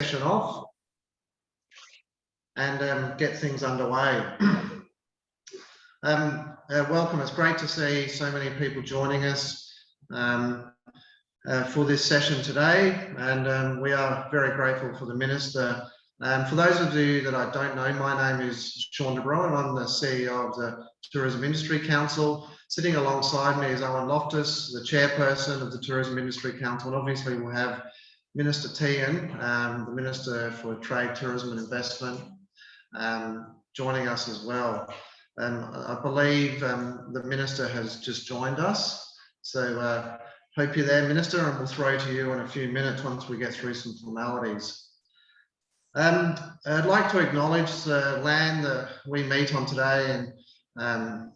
Session off and get things underway. Welcome. It's great to see so many people joining us for this session today, and we are very grateful for the Minister. For those of you that I don't know, my name is Hon Dan Tehan. I'm the CEO of the Tourism Industry Council. Sitting alongside me is Hon Loftus, the Chairperson of the Tourism Industry Council, and obviously we'll have Minister Tehan, the Minister for Trade, Tourism and Investment, joining us as well. I believe the Minister has just joined us. So hope you're there, Minister, and we'll throw to you in a few minutes once we get through some formalities. I'd like to acknowledge the land that we meet on today in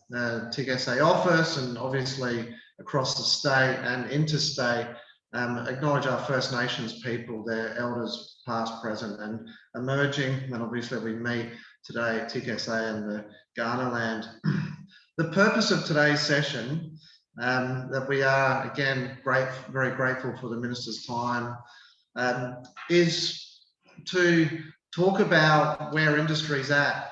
TIC office and obviously across the state and interstate. Acknowledge our First Nations people, their elders past, present and emerging, and obviously we meet today at TIC and the Ghana land. The purpose of today's session, that we are again very grateful for the Minister's time, is to talk about where industry's at.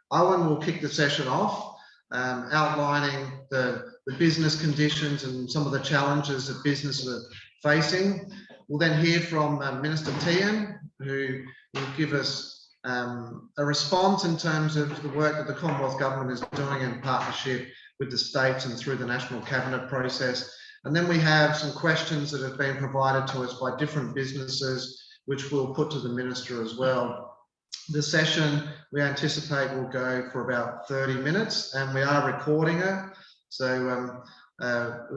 Owen will kick the session off, outlining the business conditions and some of the challenges that businesses are facing. We'll then hear from Minister Tehan, who will give us a response in terms of the work that the Commonwealth Government is doing in partnership with the states and through the National Cabinet process. And then we have some questions that have been provided to us by different businesses, which we'll put to the Minister as well. The session we anticipate will go for about 30 minutes and we are recording it. So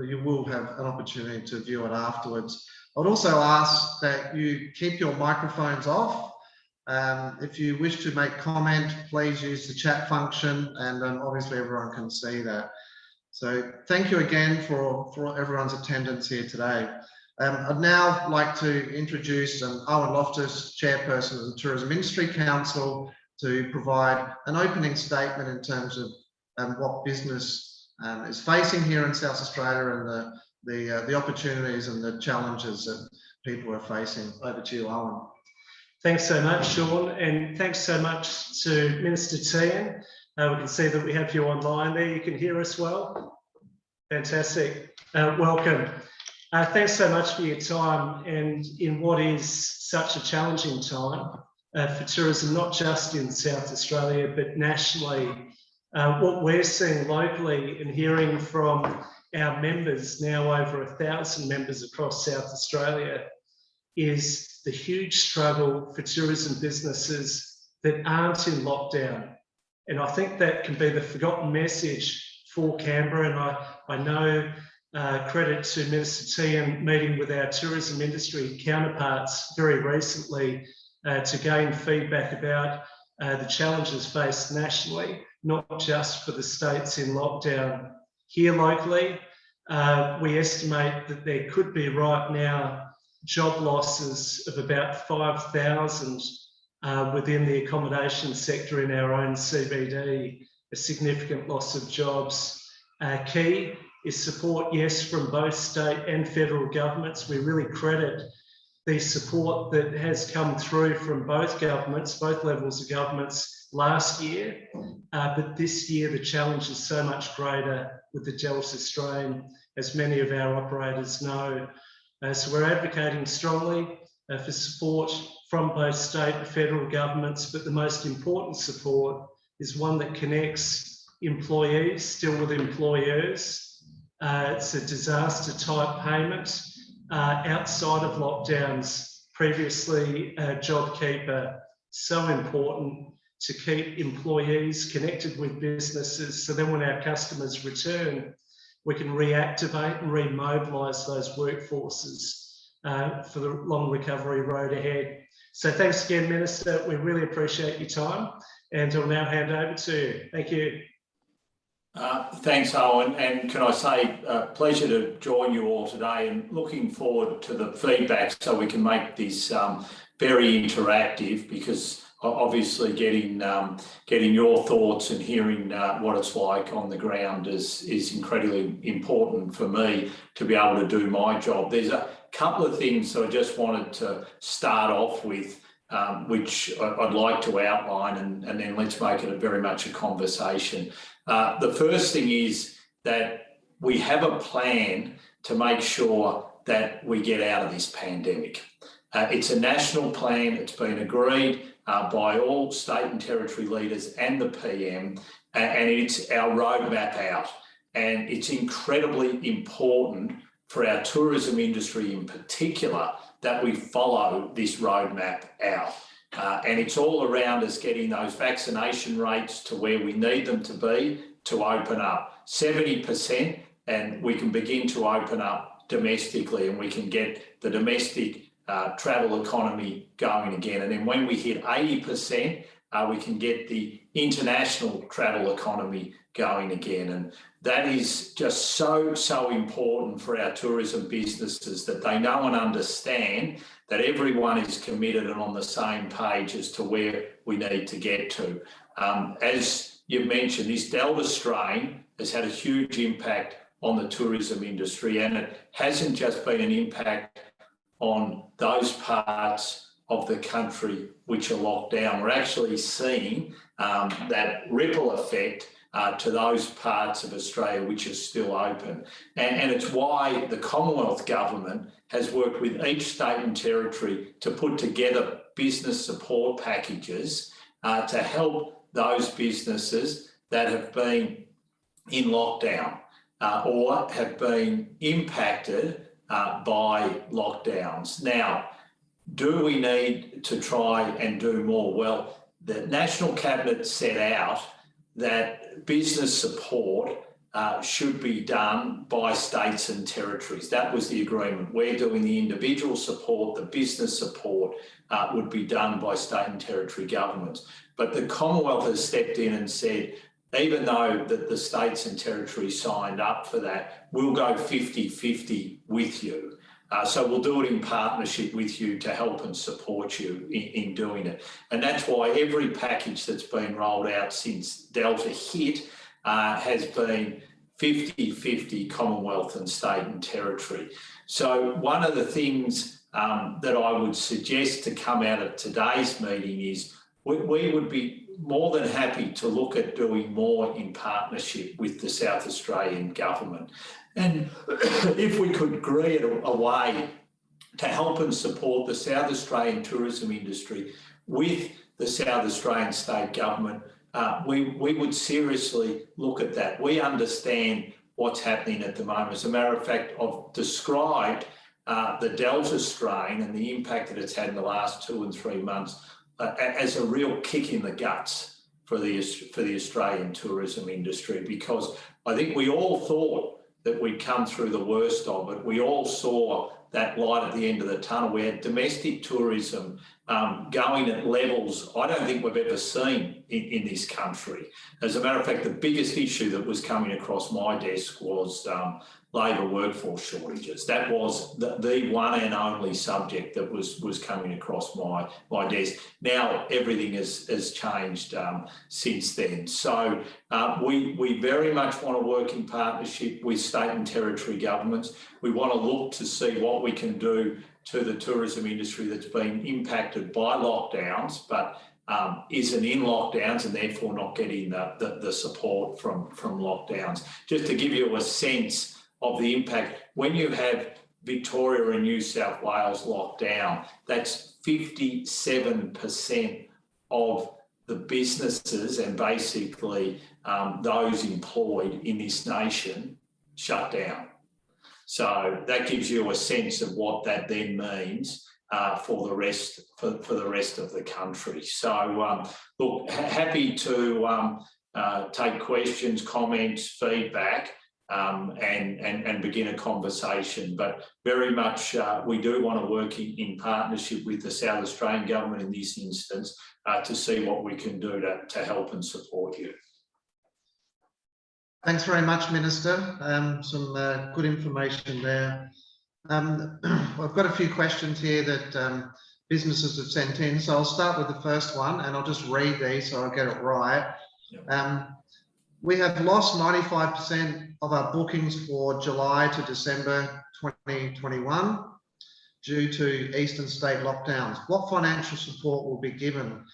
you will have an opportunity to view it afterwards. I'd also ask that you keep your microphones off. If you wish to make comment, please use the chat function, and obviously everyone can see that. So thank you again for everyone's attendance here today. I'd now like to introduce Owen Loftus, Chairperson of the Tourism Industry Council, to provide an opening statement in terms of what business is facing here in South Australia and the opportunities and the challenges that people are facing. Over to you, Owen. Thanks so much, Sean, and thanks so much to Minister Tehan. We can see that we have you online there. You can hear us well. Fantastic. Welcome. Thanks so much for your time, and in what is such a challenging time for tourism, not just in South Australia, but nationally. What we're seeing locally and hearing from our members, now over 1,000 members across South Australia, is the huge struggle for tourism businesses that aren't in lockdown. And I think that can be the forgotten message for Canberra. And I know credit to Minister Tehan meeting with our tourism industry counterparts very recently to gain feedback about the challenges faced nationally, not just for the states in lockdown. Here locally, we estimate that there could be right now job losses of about 5,000 within the accommodation sector in our own CBD, a significant loss of jobs. Key is support, yes, from both state and federal governments. We really credit the support that has come through from both governments, both levels of governments last year. But this year, the challenge is so much greater with the Delta strain, as many of our operators know. So we're advocating strongly for support from both state and federal governments, but the most important support is one that connects employees still with employers. It's a disaster type payment outside of lockdowns. Previously, JobKeeper, so important to keep employees connected with businesses, so then when our customers return, we can reactivate and remobilise those workforces for the long recovery road ahead. So thanks again, Minister. We really appreciate your time, and I'll now hand over to you. Thank you. Thanks, Owen, and can I say pleasure to join you all today, and looking forward to the feedback so we can make this very interactive, because obviously getting your thoughts and hearing what it's like on the ground is incredibly important for me to be able to do my job. There's couple of things that I just wanted to start off with, which I'd like to outline, and then let's make it very much a conversation. The first thing is that we have a plan to make sure that we get out of this pandemic. It's a national plan. It's been agreed by all state and territory leaders and the PM, and it's our roadmap out. And it's incredibly important for our tourism industry in particular that we follow this roadmap out. And it's all around us getting those vaccination rates to where we need them to be to open up 70%, and we can begin to open up domestically, and we can get the domestic travel economy going again. And then when we hit 80%, we can get the international travel economy going again. And that is just so important for our tourism businesses, that they know and understand that everyone is committed and on the same page as to where we need to get to. As you've mentioned, this Delta strain has had a huge impact on the tourism industry, and it hasn't just been an impact on those parts of the country which are locked down. We're actually seeing that ripple effect to those parts of Australia which are still open. And it's why the Commonwealth Government has worked with each state and territory to put together business support packages to help those businesses that have been in lockdown or have been impacted by lockdowns. Now, do we need to try and do more? Well, the National Cabinet set out that business support should be done by states and territories. That was the agreement. We're doing the individual support, the business support would be done by state and territory governments. But the Commonwealth has stepped in and said, even though that the states and territories signed up for that, we'll go 50-50 with you. So we'll do it in partnership with you to help and support you in doing it. And that's why every package that's been rolled out since Delta hit has been 50-50 Commonwealth and state and territory. So one of the things that I would suggest to come out of today's meeting is we would be more than happy to look at doing more in partnership with the South Australian government. And if we could agree a way to help and support the South Australian tourism industry with the South Australian state government, we would seriously look at that. We understand what's happening at the moment. As a matter of fact, I've described the Delta strain and the impact that it's had in the last 2 and 3 months as a real kick in the guts for the Australian tourism industry, because I think we all thought that we'd come through the worst of it. We all saw that light at the end of the tunnel. We had domestic tourism going at levels I don't think we've ever seen in this country. As a matter of fact, the biggest issue that was coming across my desk was labour workforce shortages. That was the one and only subject that was coming across my desk. Now everything has changed since then. So we very much want to work in partnership with state and territory governments. We want to look to see what we can do to the tourism industry that's been impacted by lockdowns, but isn't in lockdowns and therefore not getting the support from lockdowns. Just to give you a sense of the impact, when you have Victoria and New South Wales locked down, that's 57% of the businesses and basically those employed in this nation shut down. So that gives you a sense of what that then means for the rest of the country. So look, happy to take questions, comments, feedback, and begin a conversation. But very much we do want to work in partnership with the South Australian government in this instance to see what we can do to help and support you. Thanks very much, Minister. Some good information there. I've got a few questions here that businesses have sent in. So I'll start with the first one and I'll just read these so I'll get it right. Yep. We have lost 95% of our bookings for July to December 2021. due to eastern state lockdowns. What financial support will be given?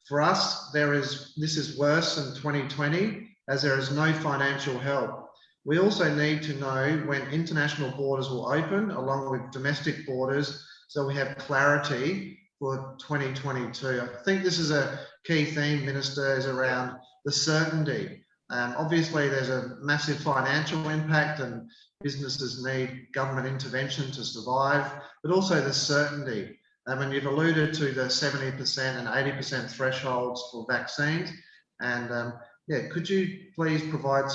For us, this is worse than 2020, as there is no financial help. We also need to know when international borders will open, along with domestic borders, so we have clarity for 2022. I think this is a key theme, Minister, is around the certainty. Obviously, there's a massive financial impact and businesses need government intervention to survive, but also the certainty. And you've alluded to the 70% and 80% thresholds for vaccines. And yeah, could you please provide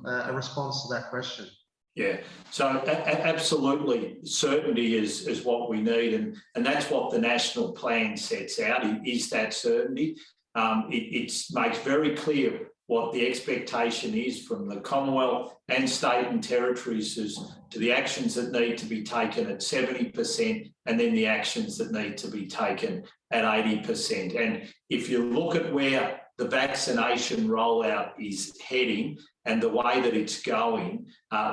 a response to that question? Yeah, so absolutely, certainty is what we need, and that's what the national plan sets out, is that certainty. It makes very clear what the expectation is from the Commonwealth and state and territories as to the actions that need to be taken at 70% and then the actions that need to be taken at 80%. And if you look at where the vaccination rollout is heading and the way that it's going,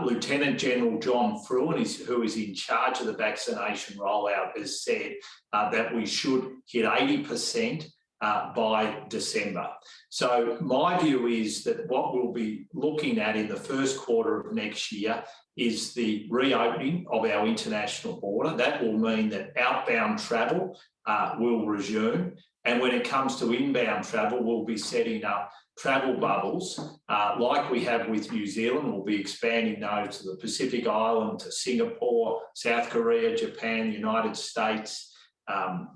Lieutenant General John Fruin, who is in charge of the vaccination rollout, has said that we should hit 80% by December. So my view is that what we'll be looking at in the first quarter of next year is the reopening of our international border. That will mean that outbound travel will resume. And when it comes to inbound travel, we'll be setting up travel bubbles like we have with New Zealand. We'll be expanding those to the Pacific Island, to Singapore, South Korea, Japan, the United States,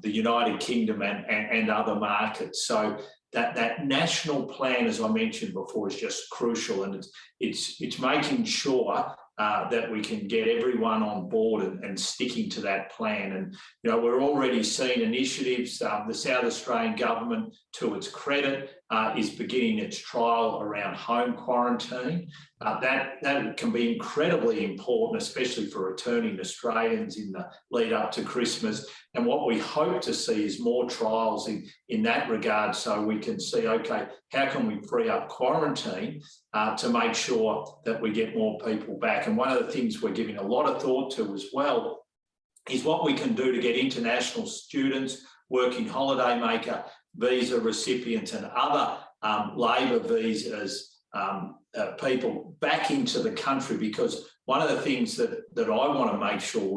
the United Kingdom and other markets. So that national plan, as I mentioned before, is just crucial, and it's making sure that we can get everyone on board and sticking to that plan. And you know, we're already seeing initiatives. The South Australian government, to its credit, is beginning its trial around home quarantine. That can be incredibly important, especially for returning Australians in the lead up to Christmas. And what we hope to see is more trials in that regard, so we can see, okay, how can we free up quarantine to make sure that we get more people back? And one of the things we're giving a lot of thought to as well is what we can do to get international students, working holiday maker visa recipients and other labour visas people back into the country, because one of the things that I want to make sure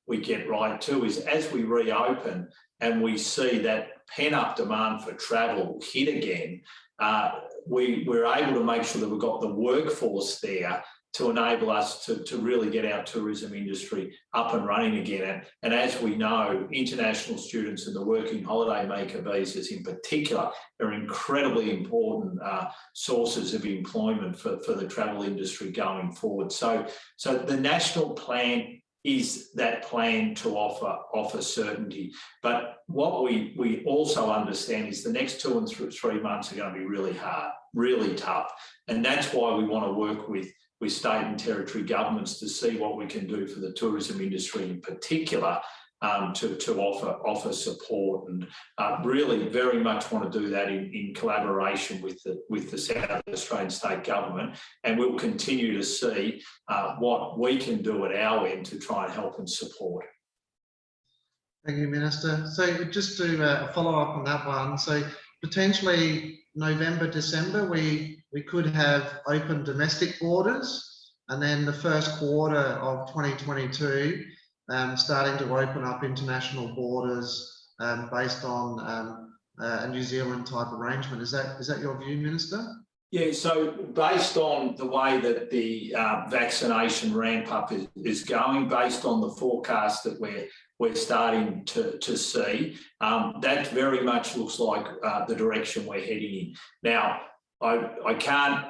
we get right too is, as we reopen and we see that pent-up demand for travel hit again, we're able to make sure that we've got the workforce there to enable us to really get our tourism industry up and running again. And as we know, international students and the working holiday maker visas in particular are incredibly important sources of employment for the travel industry going forward. So the national plan is that plan to offer certainty. But what we also understand is the next 2 and 3 months are going to be really hard, really tough. And that's why we want to work with state and territory governments to see what we can do for the tourism industry in particular, to offer support, and really very much want to do that in collaboration with the South Australian state government. And we'll continue to see what we can do at our end to try and help and support. Thank you, Minister. So just to follow up on that one, so potentially November, December, we could have open domestic borders, and then the first quarter of 2022, starting to open up international borders based on a New Zealand type arrangement. Is that your view, Minister? Yeah, so based on the way that the vaccination ramp up is going, based on the forecast that we're starting to see, that very much looks like the direction we're heading in. Now, I can't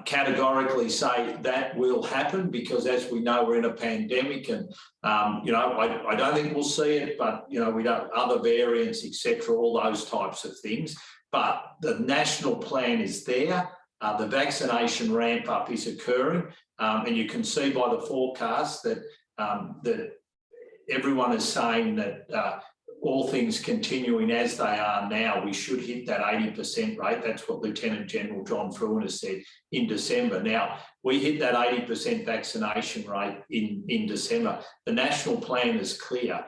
categorically say that will happen, because as we know, we're in a pandemic, and I don't think we'll see it, but we don't, other variants, etc., all those types of things. But the national plan is there. The vaccination ramp up is occurring, and you can see by the forecast that that everyone is saying that all things continuing as they are now, we should hit that 80% rate. That's what Lieutenant General John Fruin has said in December. Now, we hit that 80% vaccination rate in December. The national plan is clear.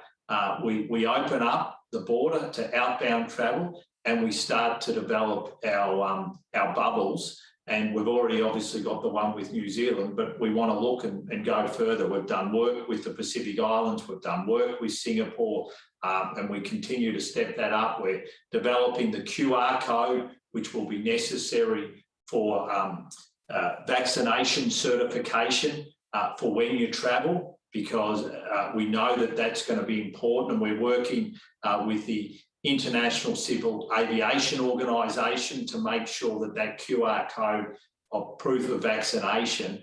We open up the border to outbound travel, and we start to develop our bubbles. And we've already obviously got the one with New Zealand, but we want to look and go further. We've done work with the Pacific Islands, we've done work with Singapore, and we continue to step that up. We're developing the QR code, which will be necessary for vaccination certification for when you travel, because we know that that's going to be important. And we're working with the International Civil Aviation Organisation to make sure that that QR code of proof of vaccination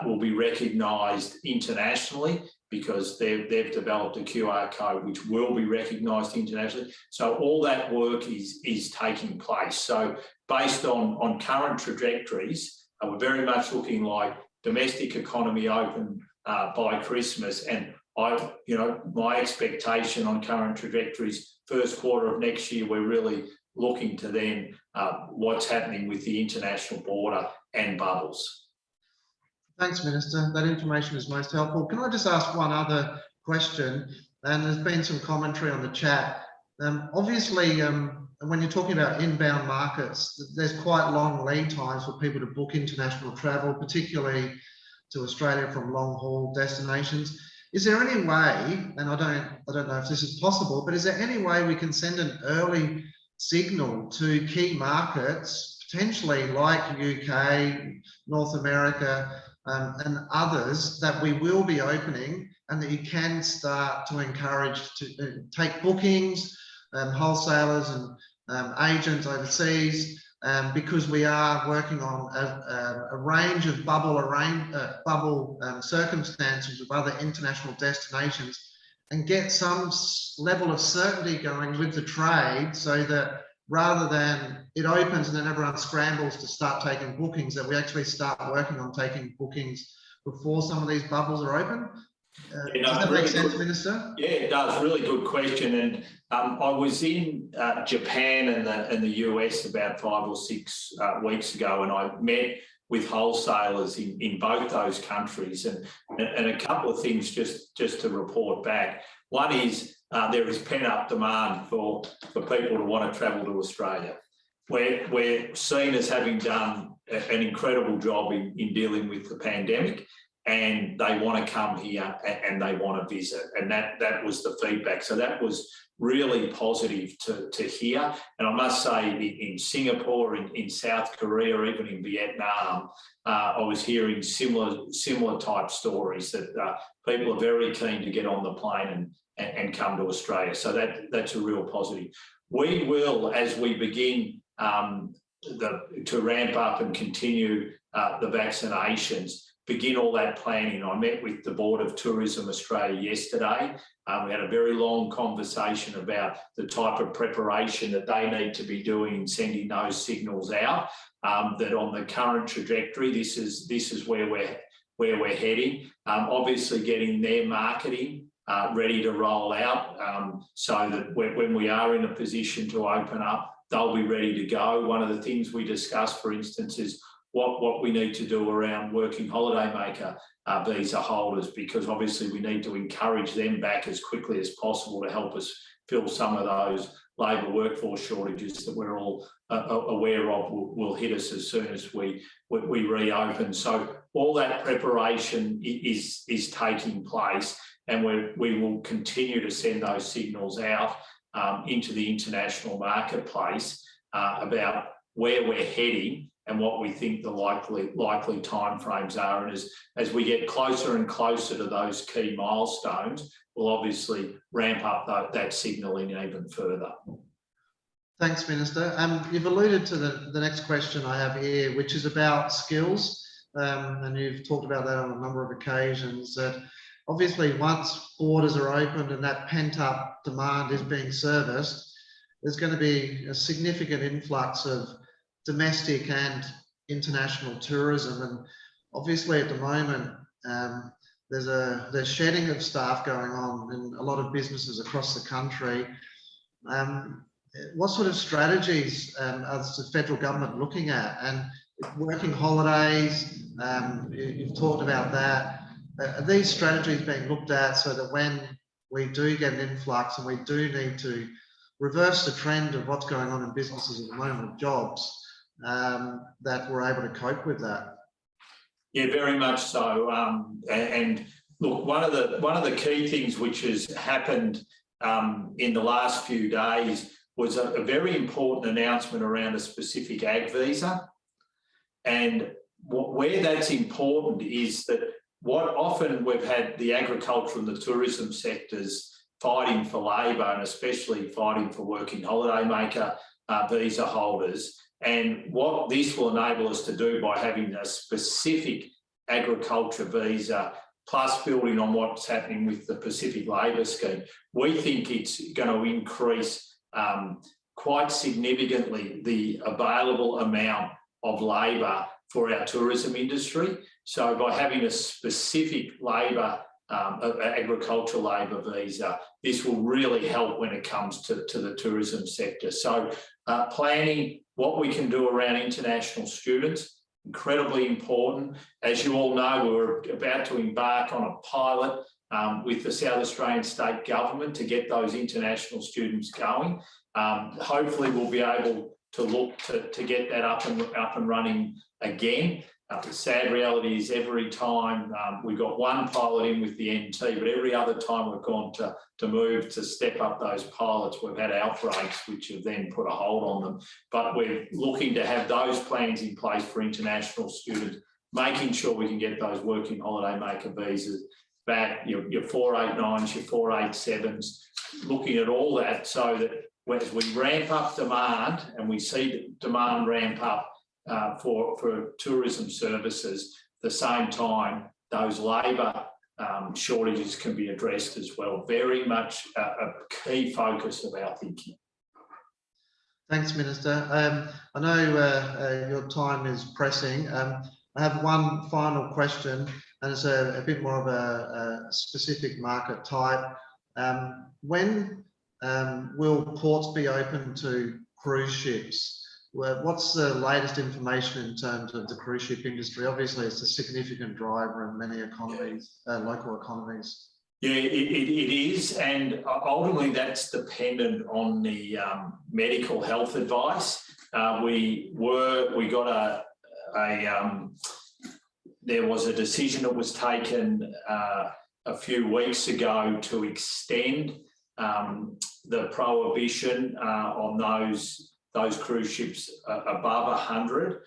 will be recognised internationally, because they've developed a QR code which will be recognised internationally. So all that work is taking place. So based on current trajectories, we're very much looking like domestic economy open by Christmas. And my expectation on current trajectories, first quarter of next year, we're really looking to then what's happening with the international border and bubbles. Thanks, Minister. That information is most helpful. Can I just ask one other question? And there's been some commentary on the chat. Obviously, when you're talking about inbound markets, there's quite long lead times for people to book international travel, particularly to Australia from long-haul destinations. Is there any way, and I don't know if this is possible, but is there any way we can send an early signal to key markets, potentially like UK, North America, and others, that we will be opening, and that you can start to encourage to take bookings, wholesalers and agents overseas, because we are working on a range of bubble circumstances of other international destinations, and get some level of certainty going with the trade, so that rather than it opens and then everyone scrambles to start taking bookings, that we actually start working on taking bookings before some of these bubbles are open. Does that make sense, Minister? Yeah, it does. Really good question. And I was in Japan and the US about 5 or 6 weeks ago, and I met with wholesalers in both those countries, and a couple of things just to report back. One is there is pent-up demand for people to want to travel to Australia. We're seen as having done an incredible job in dealing with the pandemic, and they want to come here and they want to visit. And that was the feedback. So that was really positive to hear. And I must say, in Singapore, in South Korea, or even in Vietnam, I was hearing similar type stories that people are very keen to get on the plane and come to Australia. So that's a real positive. We will, as we begin to ramp up and continue the vaccinations, begin all that planning. I met with the Board of Tourism Australia yesterday. We had a very long conversation about the type of preparation that they need to be doing in sending those signals out, that on the current trajectory, this is where we're heading. Obviously getting their marketing ready to roll out, so that when we are in a position to open up, they'll be ready to go. One of the things we discussed, for instance, is what we need to do around working holidaymaker visa holders, because obviously we need to encourage them back as quickly as possible to help us fill some of those labour workforce shortages that we're all aware of will hit us as soon as we reopen. So all that preparation is taking place, and we will continue to send those signals out into the international marketplace about where we're heading and what we think the likely timeframes are. And as we get closer and closer to those key milestones, we'll obviously ramp up that signalling even further. Thanks, Minister. You've alluded to the next question I have here, which is about skills, and you've talked about that on a number of occasions. That obviously, once borders are opened and that pent-up demand is being serviced, there's going to be a significant influx of domestic and international tourism. And obviously at the moment, there's shedding of staff going on in a lot of businesses across the country. What sort of strategies is the federal government looking at? And working holidays, you've talked about that. Are these strategies being looked at so that when we do get an influx and we do need to reverse the trend of what's going on in businesses at the moment, jobs, that we're able to cope with that? Yeah, very much so. And look, one of the key things which has happened in the last few days was a very important announcement around a specific ag visa. And where that's important is that what often we've had the agriculture and the tourism sectors fighting for labour, and especially fighting for working holiday maker visa holders. And what this will enable us to do by having a specific agriculture visa, plus building on what's happening with the Pacific Labour Scheme, we think it's going to increase quite significantly the available amount of labour for our tourism industry. So by having a specific labour, agricultural labour visa, this will really help when it comes to the tourism sector. So planning what we can do around international students, incredibly important. As you all know, we're about to embark on a pilot with the South Australian State Government to get those international students going. Hopefully we'll be able to look to get that up and running again. The sad reality is every time we've got one pilot in with the NT, but every other time we've gone to move to step up those pilots, we've had outbreaks which have then put a hold on them. But we're looking to have those plans in place for international students, making sure we can get those working holiday maker visas back, your 489s, your 487s, looking at all that so that as we ramp up demand and we see demand ramp up for tourism services, at the same time, those labour shortages can be addressed as well. Very much a key focus of our thinking. Thanks, Minister. I know your time is pressing. I have one final question, and it's a bit more of a specific market type. When will ports be open to cruise ships? What's the latest information in terms of the cruise ship industry? Obviously, it's a significant driver in many economies, local economies. Yeah, it is, and ultimately that's dependent on the medical health advice. There was a decision that was taken a few weeks ago to extend the prohibition on those cruise ships above 100.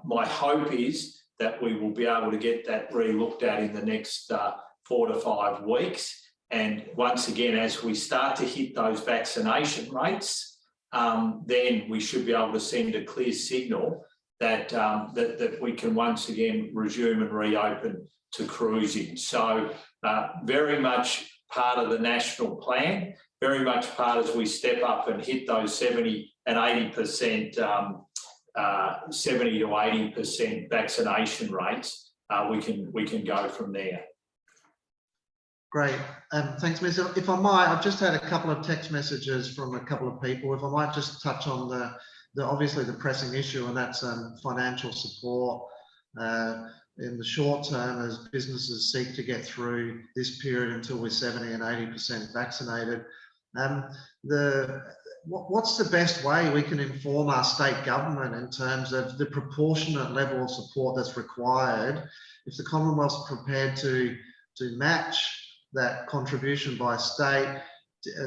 My hope is that we will be able to get that re-looked at in the next 4 to 5 weeks. And once again, as we start to hit those vaccination rates, then we should be able to send a clear signal that, that we can once again resume and reopen to cruising. So very much part of the national plan, very much part as we step up and hit those 70 and 80%, 70 to 80% vaccination rates, we can go from there. Great. Thanks, Minister. If I might, I've just had a couple of text messages from a couple of people. If I might just touch on the obviously the pressing issue, and that's financial support in the short term as businesses seek to get through this period until we're 70 and 80% vaccinated. What's the best way we can inform our state government in terms of the proportionate level of support that's required if the Commonwealth's prepared to match that contribution by state?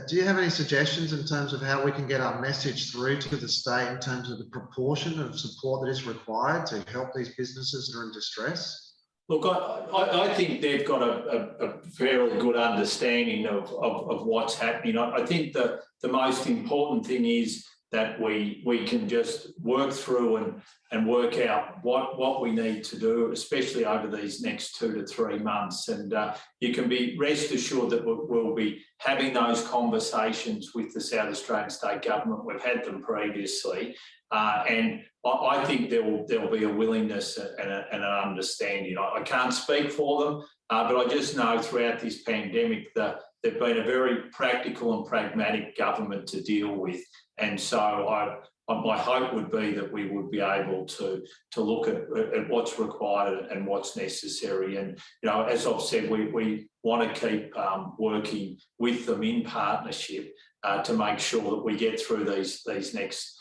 Do you have any suggestions in terms of how we can get our message through to the state in terms of the proportion of support that is required to help these businesses that are in distress? Look, I think they've got a fairly good understanding of what's happening. I think the most important thing is that we can just work through and work out what we need to do, especially over these next 2 to 3 months. And you can be rest assured that we'll be having those conversations with the South Australian State Government. We've had them previously, and I think there'll be a willingness and an understanding. I can't speak for them, but I just know throughout this pandemic that they've been a very practical and pragmatic government to deal with. And so my hope would be that we would be able to look at what's required and what's necessary. And, as I've said, we want to keep working with them in partnership to make sure that we get through these next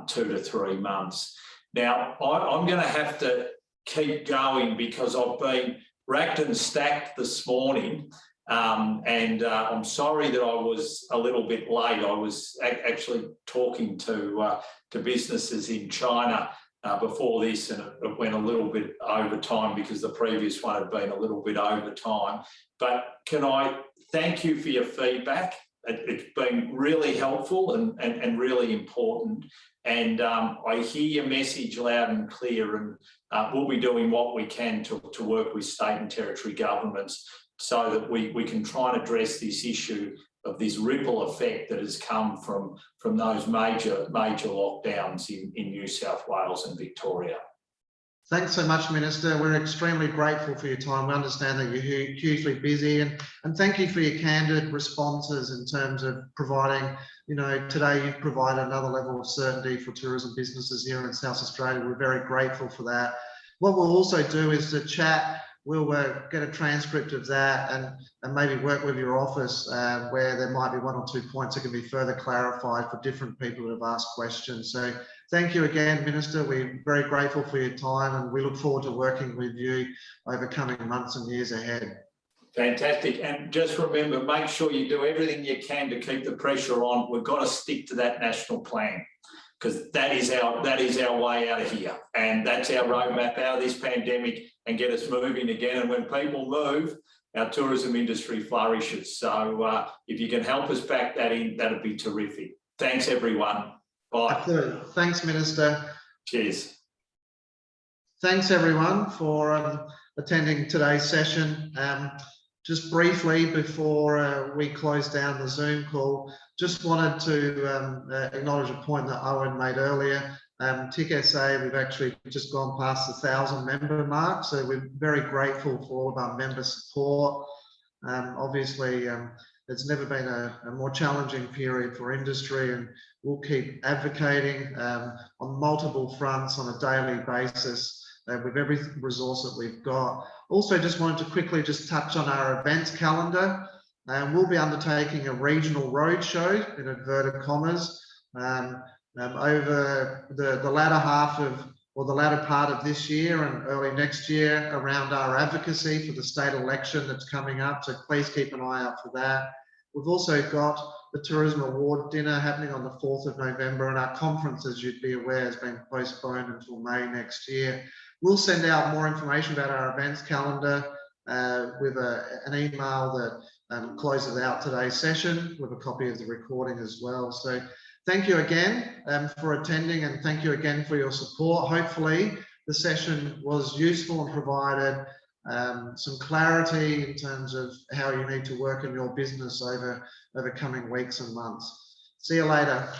2 to 3 months. Now, I'm going to have to keep going because I've been racked and stacked this morning. And I'm sorry that I was a little bit late. I was actually talking to businesses in China before this, and it went a little bit over time because the previous one had been a little bit over time. But can I thank you for your feedback? It's been really helpful and really important. And I hear your message loud and clear, and we'll be doing what we can to work with state and territory governments so that we can try and address this issue of this ripple effect that has come from those major lockdowns in New South Wales and Victoria. Thanks so much, Minister. We're extremely grateful for your time. We understand that you're hugely busy, and thank you for your candid responses in terms of providing, today you've provided another level of certainty for tourism businesses here in South Australia. We're very grateful for that. What we'll also do is to chat. We'll get a transcript of that and maybe work with your office where there might be 1 or 2 points that can be further clarified for different people who have asked questions. So thank you again, Minister. We're very grateful for your time, and we look forward to working with you over coming months and years ahead. Fantastic. And just remember, make sure you do everything you can to keep the pressure on. We've got to stick to that national plan, because that is our way out of here, and that's our roadmap out of this pandemic and get us moving again. And when people move, our tourism industry flourishes. So if you can help us back that in, that'd be terrific. Thanks, everyone. Bye. Absolutely. Thanks, Minister. Cheers. Thanks, everyone, for attending today's session. Just briefly, before we close down the Zoom call, just wanted to acknowledge a point that Owen made earlier. TIC SA, we've actually just gone past the 1,000 member mark, so we're very grateful for all of our member support. Obviously, it's never been a more challenging period for industry, and we'll keep advocating on multiple fronts on a daily basis with every resource that we've got. Also, just wanted to quickly just touch on our events calendar. We'll be undertaking a regional roadshow, in inverted commas, over the latter half of, or the latter part of this year and early next year, around our advocacy for the state election that's coming up. So please keep an eye out for that. We've also got the Tourism Award Dinner happening on the 4th of November, and our conference, as you'd be aware, has been postponed until May next year. We'll send out more information about our events calendar with an email that closes out today's session with a copy of the recording as well. So thank you again for attending, and thank you again for your support. Hopefully the session was useful and provided some clarity in terms of how you need to work in your business over coming weeks and months. See you later.